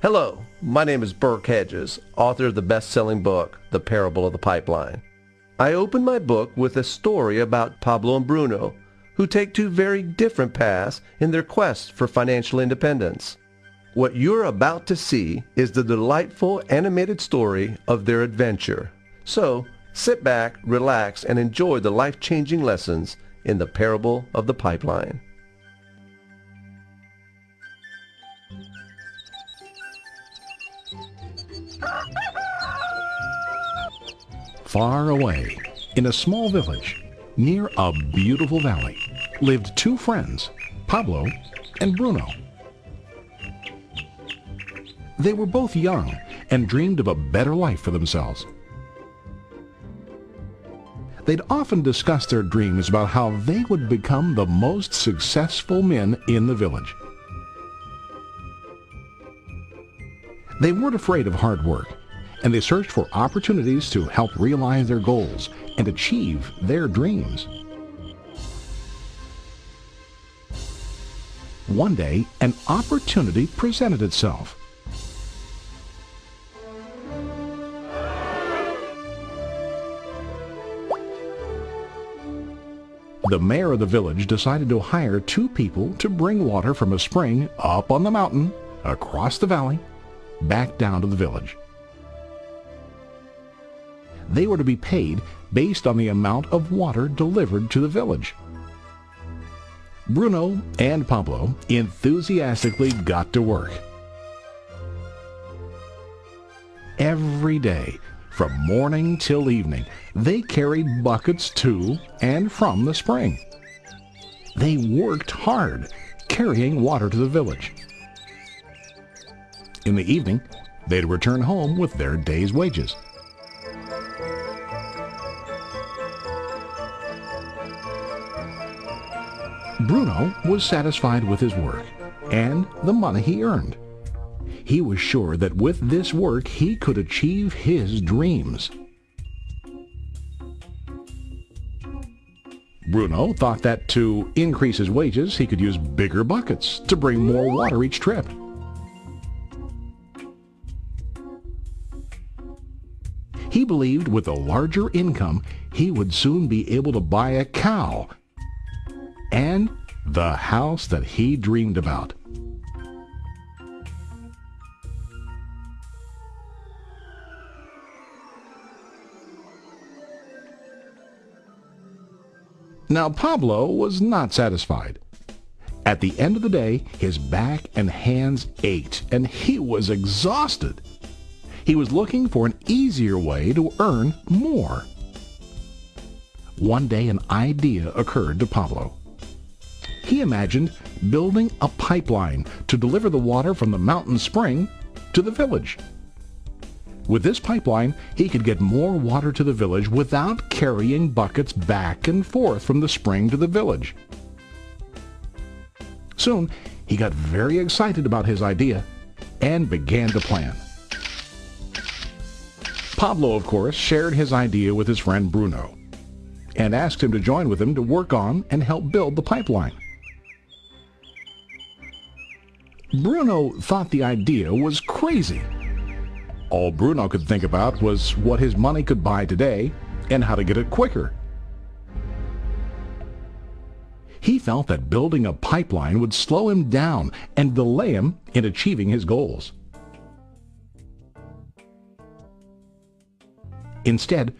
Hello, my name is Burke Hedges, author of the best-selling book, The Parable of the Pipeline. I open my book with a story about Pablo and Bruno, who take two very different paths in their quest for financial independence. What you're about to see is the delightful animated story of their adventure. So, sit back, relax, and enjoy the life-changing lessons in The Parable of the Pipeline. Far away, in a small village, near a beautiful valley, lived two friends, Pablo and Bruno. They were both young and dreamed of a better life for themselves. They'd often discuss their dreams about how they would become the most successful men in the village. They weren't afraid of hard work, and they searched for opportunities to help realize their goals and achieve their dreams. One day, an opportunity presented itself. The mayor of the village decided to hire two people to bring water from a spring up on the mountain, across the valley, back down to the village. They were to be paid based on the amount of water delivered to the village. Bruno and Pablo enthusiastically got to work. Every day, from morning till evening, they carried buckets to and from the spring. They worked hard, carrying water to the village. In the evening, they'd return home with their day's wages. Bruno was satisfied with his work and the money he earned. He was sure that with this work he could achieve his dreams. Bruno thought that to increase his wages he could use bigger buckets to bring more water each trip. He believed with a larger income he would soon be able to buy a cow and the house that he dreamed about. Now Pablo was not satisfied. At the end of the day, his back and hands ached, and he was exhausted. He was looking for an easier way to earn more. One day an idea occurred to Pablo. He imagined building a pipeline to deliver the water from the mountain spring to the village. With this pipeline, he could get more water to the village without carrying buckets back and forth from the spring to the village. Soon, he got very excited about his idea and began to plan. Pablo, of course, shared his idea with his friend Bruno and asked him to join with him to work on and help build the pipeline. Bruno thought the idea was crazy. All Bruno could think about was what his money could buy today and how to get it quicker. He felt that building a pipeline would slow him down and delay him in achieving his goals. Instead,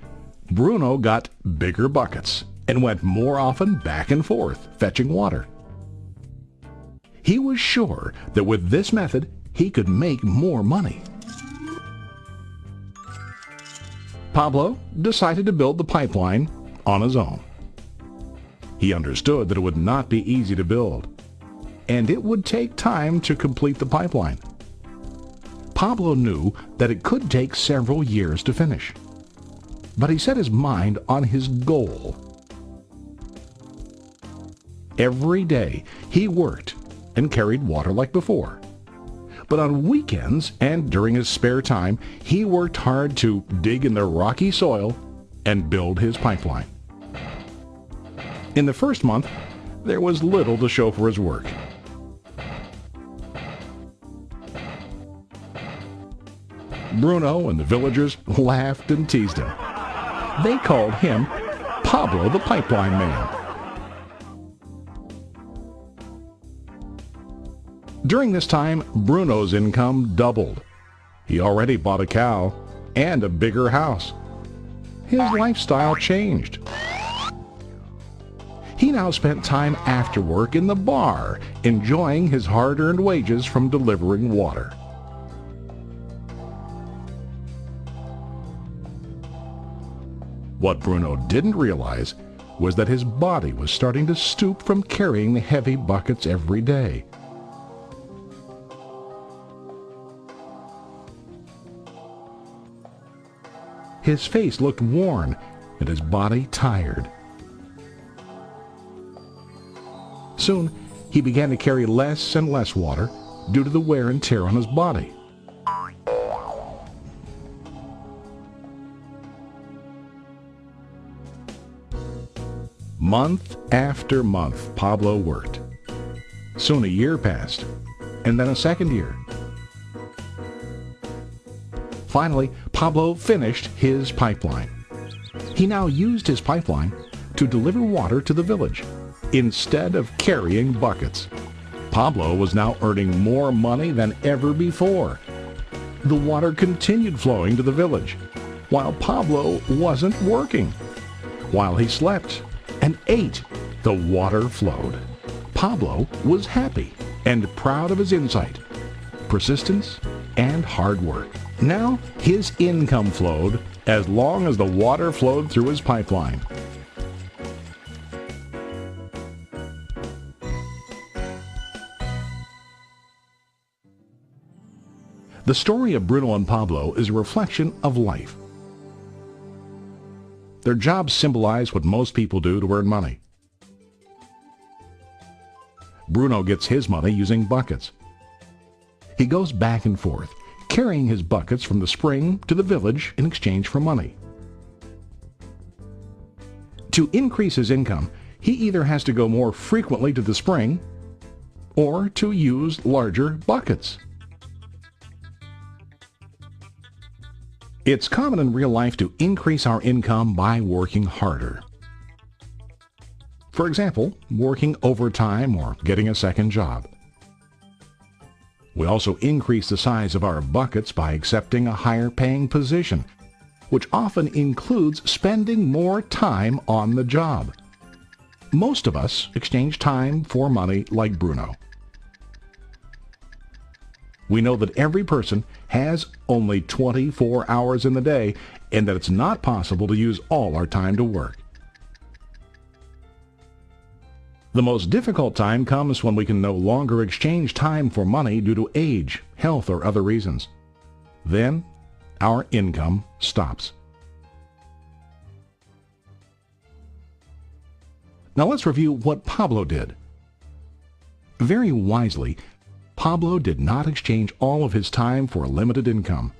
Bruno got bigger buckets and went more often back and forth fetching water. He was sure that with this method he could make more money. Pablo decided to build the pipeline on his own. He understood that it would not be easy to build, and it would take time to complete the pipeline. Pablo knew that it could take several years to finish, but he set his mind on his goal. Every day he worked and carried water like before. But on weekends and during his spare time, he worked hard to dig in the rocky soil and build his pipeline. In the first month, there was little to show for his work. Bruno and the villagers laughed and teased him. They called him Pablo the Pipeline Man. During this time, Bruno's income doubled. He already bought a cow and a bigger house. His lifestyle changed. He now spent time after work in the bar, enjoying his hard-earned wages from delivering water. What Bruno didn't realize was that his body was starting to stoop from carrying the heavy buckets every day. His face looked worn and his body tired. Soon, he began to carry less and less water due to the wear and tear on his body. Month after month, Pablo worked. Soon a year passed, and then a second year. Finally, Pablo finished his pipeline. He now used his pipeline to deliver water to the village instead of carrying buckets. Pablo was now earning more money than ever before. The water continued flowing to the village, while Pablo wasn't working. While he slept and ate, the water flowed. Pablo was happy and proud of his insight, persistence, and hard work. Now his income flowed as long as the water flowed through his pipeline. The story of Bruno and Pablo is a reflection of life. Their jobs symbolize what most people do to earn money. Bruno gets his money using buckets. He goes back and forth, carrying his buckets from the spring to the village in exchange for money. To increase his income, he either has to go more frequently to the spring or to use larger buckets. It's common in real life to increase our income by working harder. For example, working overtime or getting a second job. We also increase the size of our buckets by accepting a higher paying position, which often includes spending more time on the job. Most of us exchange time for money like Bruno. We know that every person has only 24 hours in the day and that it's not possible to use all our time to work. The most difficult time comes when we can no longer exchange time for money due to age, health, or other reasons. Then, our income stops. Now let's review what Pablo did. Very wisely, Pablo did not exchange all of his time for a limited income,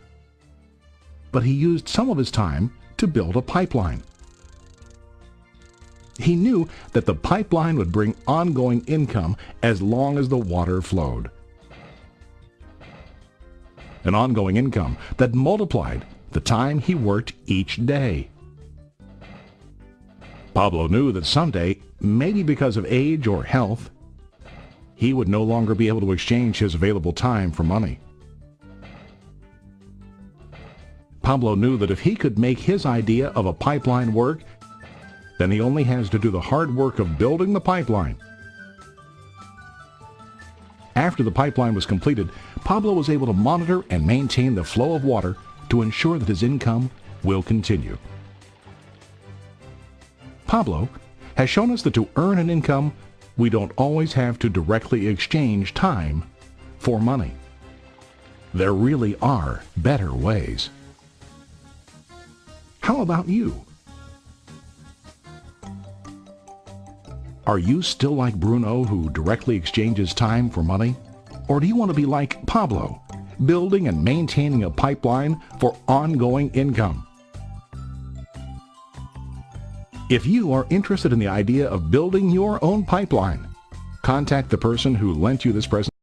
but he used some of his time to build a pipeline. He knew that the pipeline would bring ongoing income as long as the water flowed. An ongoing income that multiplied the time he worked each day. Pablo knew that someday, maybe because of age or health, he would no longer be able to exchange his available time for money. Pablo knew that if he could make his idea of a pipeline work, then he only has to do the hard work of building the pipeline. After the pipeline was completed, Pablo was able to monitor and maintain the flow of water to ensure that his income will continue. Pablo has shown us that to earn an income, we don't always have to directly exchange time for money. There really are better ways. How about you? Are you still like Bruno, who directly exchanges time for money? Or do you want to be like Pablo, building and maintaining a pipeline for ongoing income? If you are interested in the idea of building your own pipeline, contact the person who lent you this presentation.